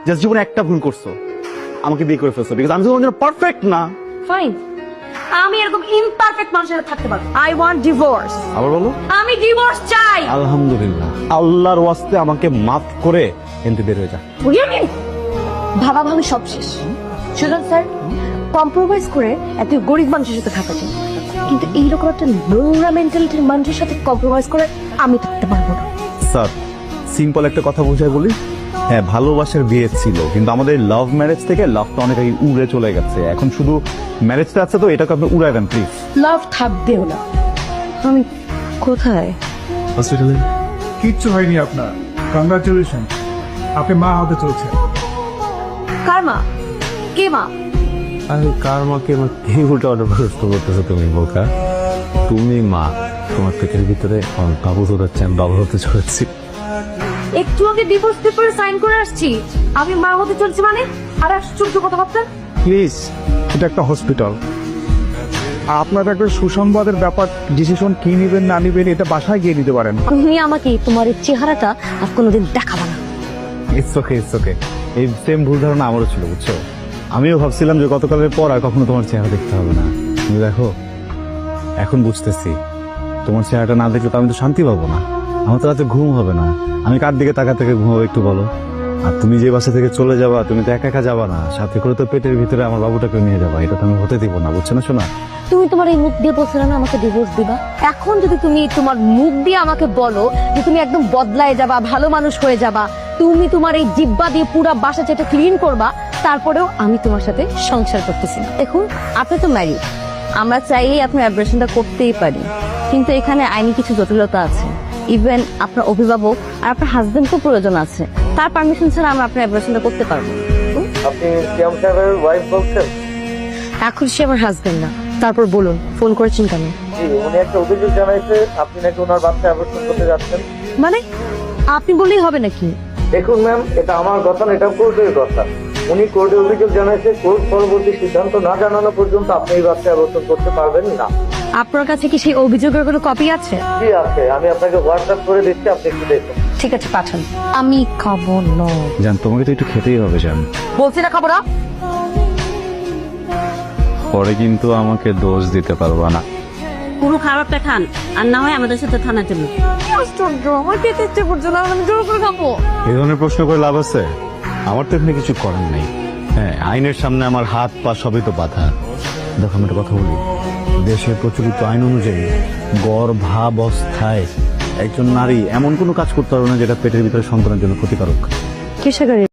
Just জীবনে একটা ভুল করছো, আমাকে বিয়ে করে ফেলছো, বিকজ আমি তো তোমার জন্য পারফেক্ট না। ফাইন, আমি এরকম ইমপারফেক্ট মানুষের সাথে থাকতে পারবো। I want divorce. আবার বলো। আমি ডিভোর্স চাই। আলহামদুলিল্লাহ, আল্লাহর ওয়াস্তে আমাকে মাফ করে এনতে বের হয়ে যা। ভাবা ভাবি সব শেষ। সুজন স্যার, কম্প্রোমাইজ করে এত গরিব মানুষের সাথে থাকা যায়, কিন্তু এইরকম একটা নোংরা মেন্টালিটির মানুষের সাথে কম্প্রোমাইজ করে আমি থাকতে পারবো না। স্যার, সিম্পল একটা কথা বুঝাই বলি, হ্যাঁ ভালোবাসার বিয়ে ছিল, কিন্তু আমাদের লাভ ম্যারেজ থেকে লাভটা অনেক আগে উড়ে চলে গেছে। এখন শুধু ম্যারেজটা আছে, তো এটাকে আপনি উড়াই দেন প্লিজ। লাভ থাকবেও না। আমি কোথায়? হসপিটালে। কিচ্ছু হয়নি আপনার, কংগ্রাচুলেশন, আপনি মা হতে চলছে। কার মা? কে মা? আরে কার মাকে এই উল্টা অর্ডার প্রশ্ন করতেছো তুমি বোকা? তুমি মা, তোমার পেটের ভিতরে বাবু ধরাচ্ছে, আমি বাবু হতে চলেছি। একটু আগে ডিভোর্স পেপারে সাইন করে আসছি, আমি মা হতে চলছি মানে? আর আশ্চর্য কথাবার্তা। প্লিজ, এটা একটা হসপিটাল, আপনার একটা সুসংবাদের ব্যাপার। ডিসিশন কি নিবেন না নিবেন এটা বাসায় গিয়ে নিতে পারেন। তুমি আমাকে তোমার এই চেহারাটা আর কোনোদিন দেখাবা না। It's okay, it's okay. এই সেম ভুল ধারণা আমারও ছিল, বুঝছো? আমিও ভাবছিলাম যে গতকালের পর আর কখনো তোমার চেহারা দেখতে হবে না, কিন্তু দেখো এখন বুঝতেছি তোমার চেহারাটা না দেখলে তো আমি তো শান্তি পাবো না, আমার তো রাতে ঘুম হবে না। আমি কার দিকে তাকা থেকে ঘুমাবো একটু বলো? আর তুমি যে বাসা থেকে চলে যাবা, তুমি তো একা একা যাবা না, সাথে করে তো পেটের ভিতরে আমার বাবুটাকে নিয়ে যাবা, এটা তো আমি হতে দিব না, বুঝছো না শোনা? তুমি তোমার এই মুখ দিয়ে বলছিলে না আমাকে ডিভোর্স দিবা, এখন যদি তুমি তোমার মুখ দিয়ে আমাকে বলো যে তুমি একদম বদলায় যাবা, ভালো মানুষ হয়ে যাবা, তুমি তোমার এই জিব্বা দিয়ে পুরো বাসা যেটা ক্লিন করবা, তারপরেও আমি তোমার সাথে সংসার করতেছি না। দেখুন, আপনি তো ম্যারিড, আমরা চাইলেই আপনার অ্যাব্রেশনটা করতেই পারি, কিন্তু এখানে আইনি কিছু জটিলতা আছে। ইভেন আপনার অভিভাবক আর আপনার হাজবেন্ডকেও প্রয়োজন আছে, তার পারমিশন ছাড়া আমরা আপনার অ্যাব্রেশনটা করতে পারবো না। আপনি সিয়াম সাহেবের ওয়াইফ বলছেন? এখন সে আমার হাজবেন্ড না। তারপর বলুন, ফোন করেছেন কেন? জি, উনি একটা অভিযোগ জানাইছে আপনি নাকি ওনার বাচ্চা অ্যাবর্শন করতে যাচ্ছেন। মানে আপনি বললেই হবে নাকি? দেখুন ম্যাম, এটা আমার কথা না, এটা কোর্টের কথা। উনি কোর্টে অভিযোগ জানাইছে, কোর্ট পরবর্তী সিদ্ধান্ত না জানানো পর্যন্ত আপনি এই বাচ্চা অ্যাবর্শন করতে পারবেন না। আপনার কাছে কি সেই অভিযোগের কোনো কপি আছে? জি আছে, আমি আপনাকে হোয়াটসঅ্যাপ করে দিচ্ছি, আপনি একটু দেখুন। ঠিক আছে, পাঠান। আমি খাবো না। জান, তোমাকে তো একটু খেতেই হবে জান। বলছি না খাবো না। পরে কিন্তু আমাকে দোষ দিতে পারবা না। পুরো খাবারটা খান, আর না হয় আমাদের সাথে থানায় চলুন। আশ্চর্য, আমার খেতে ইচ্ছে করছে না, আমি জোর করে খাবো। এই ধরনের প্রশ্ন করে লাভ আছে? আমার তো এখানে কিছু করার নেই। হ্যাঁ, আইনের সামনে আমার হাত পা সবই তো বাধা। দেখো, আমি একটা কথা বলি, দেশের প্রচলিত আইন অনুযায়ী গর্ভাবস্থায় একজন নারী এমন কোনো কাজ করতে পারবে না যেটা পেটের ভিতরে সন্তানের জন্য ক্ষতিকারক। কিসের গাড়ি?